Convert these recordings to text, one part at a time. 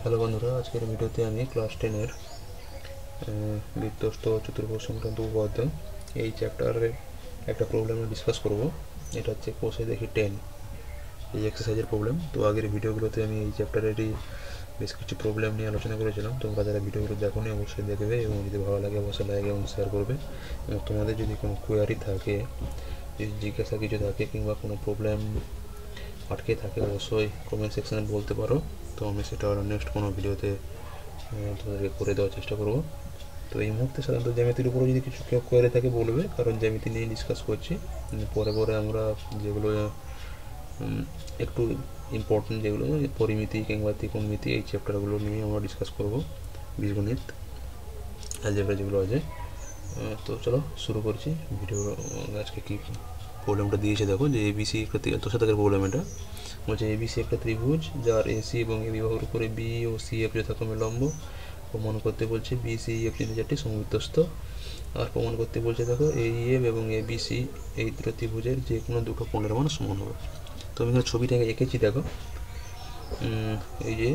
Hello বন্ধুরা, আজকের ভিডিওতে আমি ক্লাস 10-এর বৃত্তস্থ চতুর্ভুজ সংক্রান্ত উপপাদ্য এই চ্যাপ্টারের একটা প্রবলেম ডিসকাস করব। এটা হচ্ছে কোষে দেখি 10 এই এক্সারসাইজের প্রবলেম। তো আগের ভিডিওগুলোতে আমি এই চ্যাপ্টারেরই বেশ কিছু প্রবলেম নিয়ে আলোচনা করেছিলাম। তোমরা যারা ভিডিওগুলো দেখোনি অবশ্যই দেখবে এবং যদি ভালো লাগে অবশ্যই লাইক এবং শেয়ার করবে। এবং তোমাদের যদি কোনো কোয়ারি থাকে, যদি জিজ্ঞাসা কিছু থাকে কিংবা কোনো প্রবলেম আটকে থাকে অবশ্যই কমেন্ট সেকশানে বলতে পারো। তো আমি সেটা নেক্সট কোনো ভিডিওতে তোমাদেরকে করে দেওয়ার চেষ্টা করব। তো এই মুহূর্তে সাধারণত জ্যামিতির উপরে যদি কিছু কেউ কোয়ারি থাকে বলবে, কারণ জ্যামিতি নিয়ে ডিসকাস করছি। পরে পরে আমরা যেগুলো একটু ইম্পর্টেন্ট, যেগুলো পরিমিতি কিংবা ত্রিকোণমিতি, এই চ্যাপ্টারগুলো নিয়ে আমরা ডিসকাস করব। বীজগণিত, অ্যালজেব্রা যেগুলো আছে। তো চলো শুরু করছি ভিডিও। আজকে কী প্রবলেমটা দিয়েছে দেখো, যে এবিসি একটা 73 প্রবলেম। এটা বলছে এবিসি একটা ত্রিভুজ যার এসি এবং এবি বাহুর উপরে বি ও সি এফ যথাক্রমে লম্ব। প্রমাণ করতে বলছে বি সি এফ চারটি সমবৃত্তস্থ। আর প্রমাণ করতে বলছে দেখো এই এফ এবং এ বি সি এই দুটো ত্রিভুজের যে কোনো দুটো কোণের মান সমান হবে। তো আমি এখানে ছবিটাকে এঁকেছি দেখো। এই যে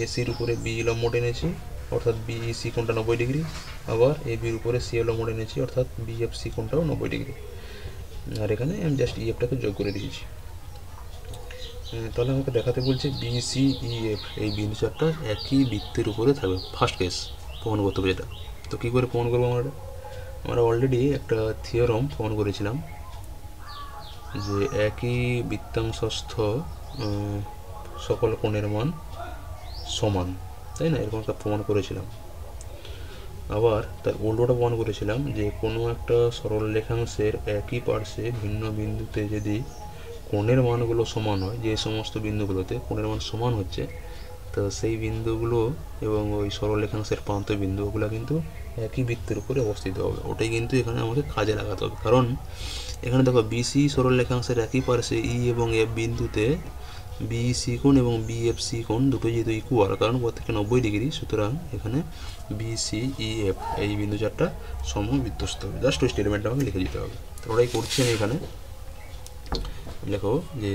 এসির উপরে বি লম্ব টেনেছি, অর্থাৎ বিইসি কোণটা 90 ডিগ্রি। আবার এ বির উপরে সি লম্ব টেনেছি, অর্থাৎ বিএফসি কোণটাও 90 ডিগ্রি। আর এখানে আমি জাস্ট ইএফটাকে যোগ করে দিয়েছি। তাহলে আমাকে দেখাতে বলছে বিসিইএফ এই বিন্দু চারটা একই বৃত্তের উপরে থাকবে। ফার্স্ট কেস প্রমাণ করতে হবে যেটা। তো কী করে প্রমাণ করবো আমরা অলরেডি একটা থিওরাম প্রমাণ করেছিলাম যে একই বৃত্তাংশস্থ সকল কোণের মান সমান, তাই না? এরকম একটা প্রমাণ করেছিলাম। আবার তার উল্টোটা প্রমাণ করেছিলাম যে কোনো একটা সরল রেখাংশের একই পার্শ্বে ভিন্ন বিন্দুতে যদি কোণের মানগুলো সমান হয়, যে সমস্ত বিন্দুগুলোতে কোণের মান সমান হচ্ছে, তো সেই বিন্দুগুলো এবং ওই সরল রেখাংশের প্রান্ত বিন্দু ওগুলো কিন্তু একই বৃত্তের উপরে অবস্থিত হবে। ওটাই কিন্তু এখানে আমাকে কাজে লাগাতে হবে। কারণ এখানে দেখো বিসি সরল রেখাংশের একই পার্শ্বে ই এবং এফ বিন্দুতে বিসি কোণ এবং বিএফসি কোণ দুটো যেহেতু ইকুয়াল, কারণ প্রত্যেকটা 90 ডিগ্রি, সুতরাং এখানে বিসিইএফ এই বিন্দু চারটা সমবৃত্তস্থ হবে। জাস্ট ওই স্টেটমেন্টটা আমাকে লিখে দিতে হবে। তো ওটাই করছি আমি এখানে। দেখো যে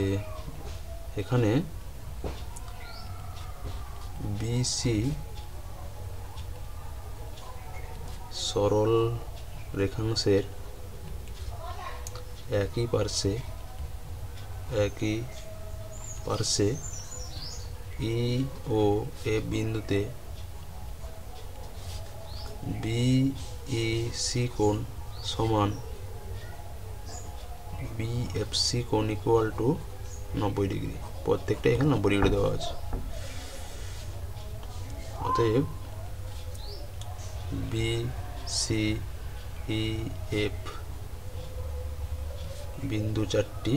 এখানে বিসি সরল রেখাংশের একই পার্শ্বে ই ও এ বিন্দুতে বিইসি কোণ সমান বিএফসি কোণ ইকুয়াল টু 90 ডিগ্রি। প্রত্যেকটা এখানে 90 ডিগ্রি দেওয়া আছে। অতএব বিসিইএফ বিন্দু চারটি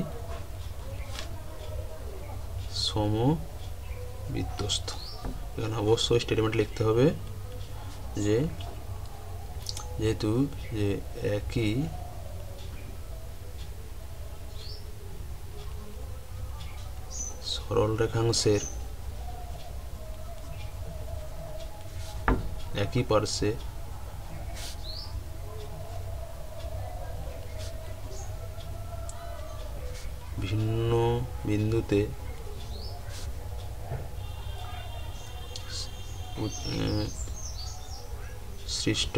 সমবৃত্তস্থ। এখানে অবশ্যই স্টেটমেন্ট লিখতে হবে যে যেহেতু যে একই সরল রেখাংশের একই পার্শ্বে ভিন্ন বিন্দুতে সৃষ্ট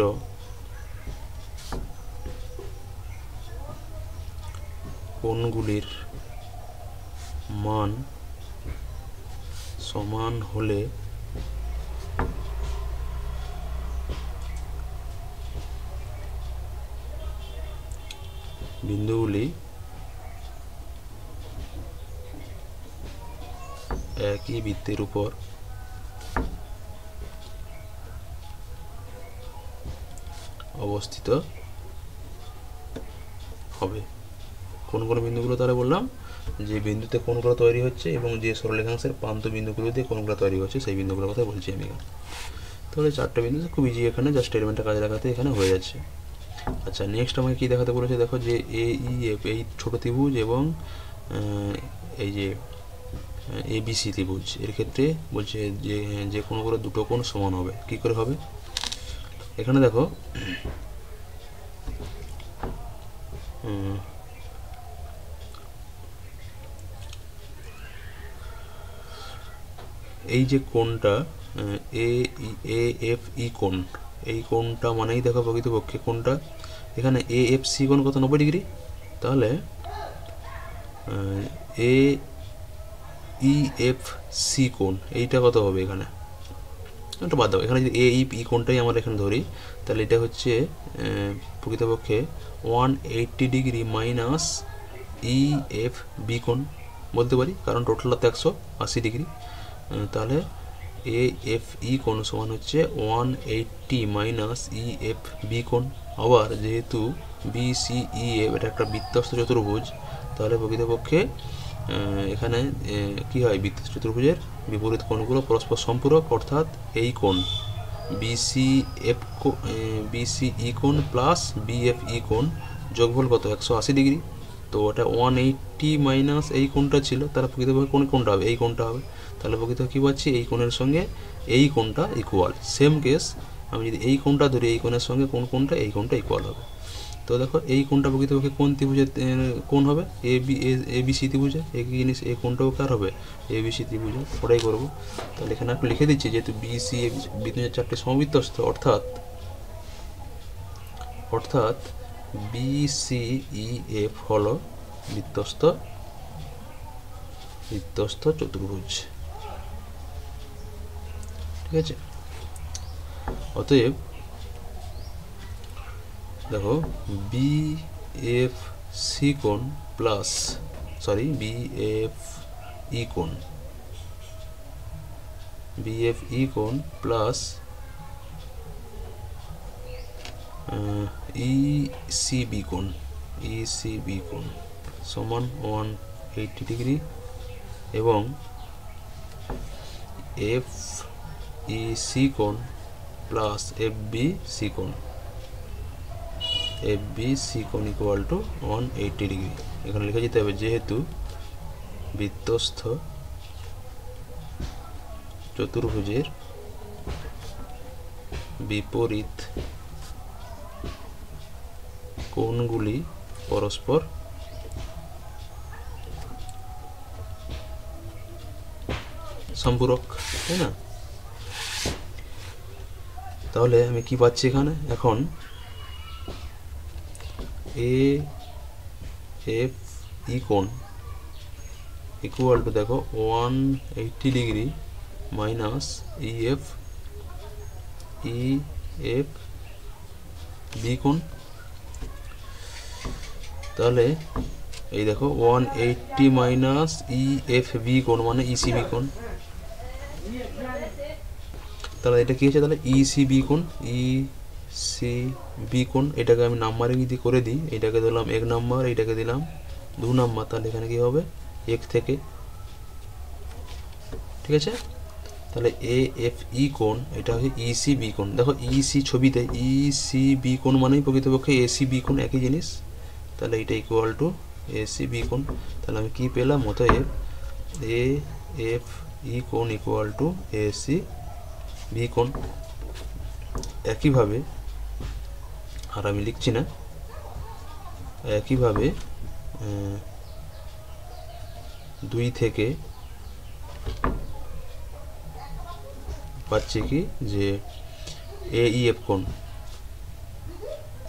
কোণগুলির মান সমান হলে বিন্দুগুলি একই বৃত্তের উপর অবস্থিত হবে। কোন কোন বিন্দুগুলো তাহলে বললাম, যে বিন্দুতে কোণগুলো তৈরি হচ্ছে এবং যে সরলরেখাংশের প্রান্ত বিন্দুগুলোতে কোণগুলো তৈরি হচ্ছে সেই বিন্দুগুলোর কথা বলছি আমি এখানে। তাহলে চারটে বিন্দু খুব ইজি, এখানে জাস্ট স্টেটমেন্টটা কাজে লাগাতে এখানে হয়ে যাচ্ছে। আচ্ছা, নেক্সট আমাকে কী দেখাতে বলেছে দেখো, যে এইএফ এই ছোটো ত্রিভুজ এবং এই যে এবিসি ত্রিভুজ, এর ক্ষেত্রে বলছে যে কোনো করে দুটো কোণ সমান হবে। কী করে হবে? এখানে দেখো এই যে কোণটা এ এফ ই কোণ, এই কোণটা মানেই দেখো প্রকৃতপক্ষে কোণটা এখানে এ এফ সি কোণ কত 90 ডিগ্রি, তাহলে এ ই এফ সি কোণ এইটা কত হবে এখানে, এটা বাদ দাও, এখানে যদি এ ই কোণটাই আমরা এখানে ধরি তাহলে এটা হচ্ছে প্রকৃতপক্ষে 180 degree minus E F B কোণ বলতে পারি, কারণ টোটাল তো 180 ডিগ্রি। তাহলে এ এফ ই কোণ সমান হচ্ছে 180 মাইনাস ই এফ বি কোণ। আবার যেহেতু বি সি ই এফ এটা একটা বৃত্তস্থ চতুর্ভুজ, তাহলে প্রকৃতপক্ষে এখানে কি হয়, বৃত্তস্থ চতুর্ভুজের বিপরীত কোণগুলো পরস্পর সম্পূরক, অর্থাৎ এই কোণ বিসিই কোণ প্লাস বিএফই কোণ যোগফল কত 180 ডিগ্রি। তো ওটা 180 মাইনাস এই কোণটা ছিল, তাহলে প্রকৃতপক্ষে কোনটা হবে, এই কোণটা হবে। তাহলে প্রকৃত কী পাচ্ছি, এই কোণের সঙ্গে এই কোণটা ইকুয়াল। সেম কেস, আমি যদি এই কোণটা ধরি এই কোণের সঙ্গে কোণটা এই কোণটা ইকুয়াল হবে। তো দেখো এই কোণটা প্রকৃতপক্ষে কোন ত্রিভুজের কোণ হবে, এ বি সি ত্রিভুজে। একই জিনিস এই কোণটাও কার হবে, এ বি সি ত্রিভুজে। ওটাই করবো। তাহলে এখানে একটু লিখে দিচ্ছি, যেহেতু বি সি এ বৃত্তচাপ চারটে সমবৃত্তস্থ, অর্থাৎ বি সি ই এফ হলো বৃত্তস্থ চতুর্ভুজ। ঠিক আছে, অতএব দেখো বি এফ সি কোণ প্লাস বি এফ ই কোণ প্লাস ই সি বি কোণ সমান 180 ডিগ্রি, এবং এফ ই সি কোণ প্লাস এফ বি সি কোণ ইকুয়াল টু 180 ডিগ্রি। এখানে লিখে যেতে হবে, যেহেতু বৃত্তস্থ চতুর্ভুজের বিপরীত কোণগুলি পরস্পর সম্পূরক, তাই না? তাহলে আমি কি পাচ্ছি এখানে, এখন এ এফ ই কোণ ইকুয়াল টু দেখো 180 degree minus E F B কোণ। তাহলে এই দেখো 180 মাইনাস ই এফ বি কোণ মানে ইসি বি কোণ। তাহলে এটা কি হচ্ছে, তাহলে ইসি বি কোণ এটাকে আমি নাম্বারিং যদি করে দিই, এটাকে দিলাম 1 নাম্বার, এটাকে দিলাম 2 নাম্বার, তাহলে এখানে কি হবে 1 থেকে। ঠিক আছে, তাহলে এ এফ ই কোণ এটা হচ্ছে ইসি বি কোণ। দেখো ইসি ছবিতে ইসি বি কোণ মানেই প্রকৃতপক্ষে এসি বি কোণ একই জিনিস, তাহলে এটা ইকুয়াল টু এসি বি কোণ। তাহলে আমি কি পেলাম, অতএব এ এফ ই কোণ ইকুয়াল টু এসি বি কোণ। একইভাবে, আর আমি লিখছি না, একইভাবে 2 থেকে পাচ্ছি কি যে এ ই এফ কোণ,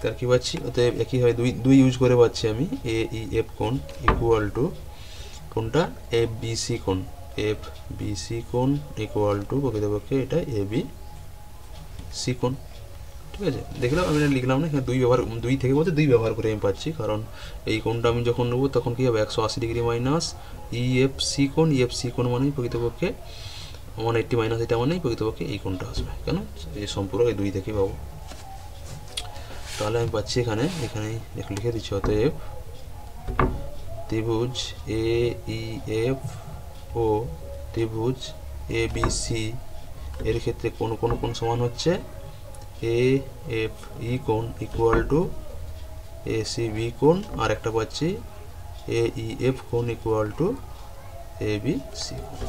তার কি পাচ্ছি, অতএব একইভাবে 2 ইউজ করে পাচ্ছি আমি এ ই এফ কোণ ইকুয়াল টু কোনটা, এফ বি সি কোণ ইকুয়াল টু প্রকৃতপক্ষে এটা এ বি সি কোণ। ঠিক আছে, দেখলাম আমি লিখলাম না, এখানে 2 থেকে বলতে 2 ব্যবহার করে আমি পাচ্ছি, কারণ এই কোণটা আমি যখন নেবো তখন কি হবে 180 degree minus E F C কোণ মানেই প্রকৃতপক্ষে 180 মাইনাস এটা মানেই প্রকৃতপক্ষে এই কোণটা আসবে। কেন, এই সম্পূরক এই 2 থেকে পাবো। তাহলে আমি পাচ্ছি এখানে লিখে দিচ্ছি, অতএব ত্রিভুজ এ ই এফ ও ত্রিভুজ এ বি সি এর ক্ষেত্রে কোণ সমান হচ্ছে এ এফ ই কোণ equal to A C B কোণ, আর একটা পাচ্ছি এ ই এফ কোণ equal to A B C কোণ।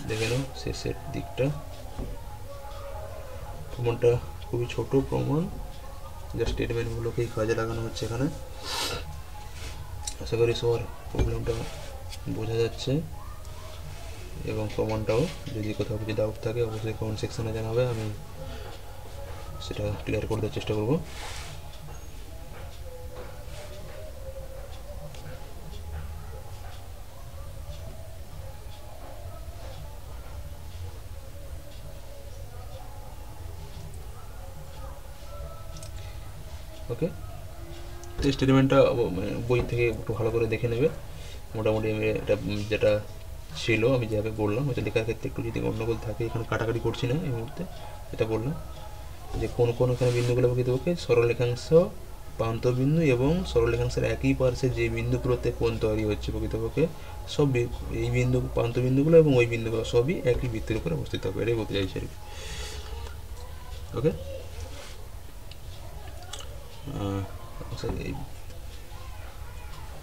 দেখে নাও শেষের দিকটা, প্রমাণটা খুবই ছোট প্রমাণ, যা স্টেটমেন্টগুলোকেই কাজে লাগানো হচ্ছে এখানে। আশা করি সবার প্রবলেমটা বোঝা যাচ্ছে। এবং প্রমাণটাও। যদি কোথাও কিছু ডাউট থাকে অবশ্যই কমেন্ট সেকশনে জানাবে, আমি সেটা ক্লিয়ার করে দেওয়ার চেষ্টা করব। ওকে, তো স্টেটমেন্টটা বই থেকে একটু ভালো করে দেখে নেবে। মোটামুটি আমি এটা যেটা ছিল আমি যেভাবে বললাম ওটা লেখার ক্ষেত্রে একটু যদি গণ্ডগোল থাকে, এখানে কাটাকাটি করছি না এই মুহূর্তে, এটা বললাম যে কোন কোন এখানে বিন্দুগুলো প্রকৃতপক্ষে সরলরেখাংশ প্রান্তবিন্দু এবং সরলরেখাংশের একই পার্শ্বে যে বিন্দুগুলোতে কোণ তৈরি হচ্ছে প্রকৃতপক্ষে সব এই বিন্দু প্রান্তবিন্দুগুলো এবং ওই বিন্দুগুলো সবই একই বৃত্তের উপরে অবস্থিত হবে, এটাই বলতে চাইছি আর কি। ওকে,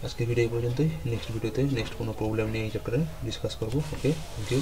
আজকে ভিডিও এই পর্যন্তই। নেক্সট ভিডিওতে নেক্সট কোনো প্রবলেম নিয়ে এই চ্যাপ্টারে ডিসকাস করবো। ওকে, থ্যাংক ইউ।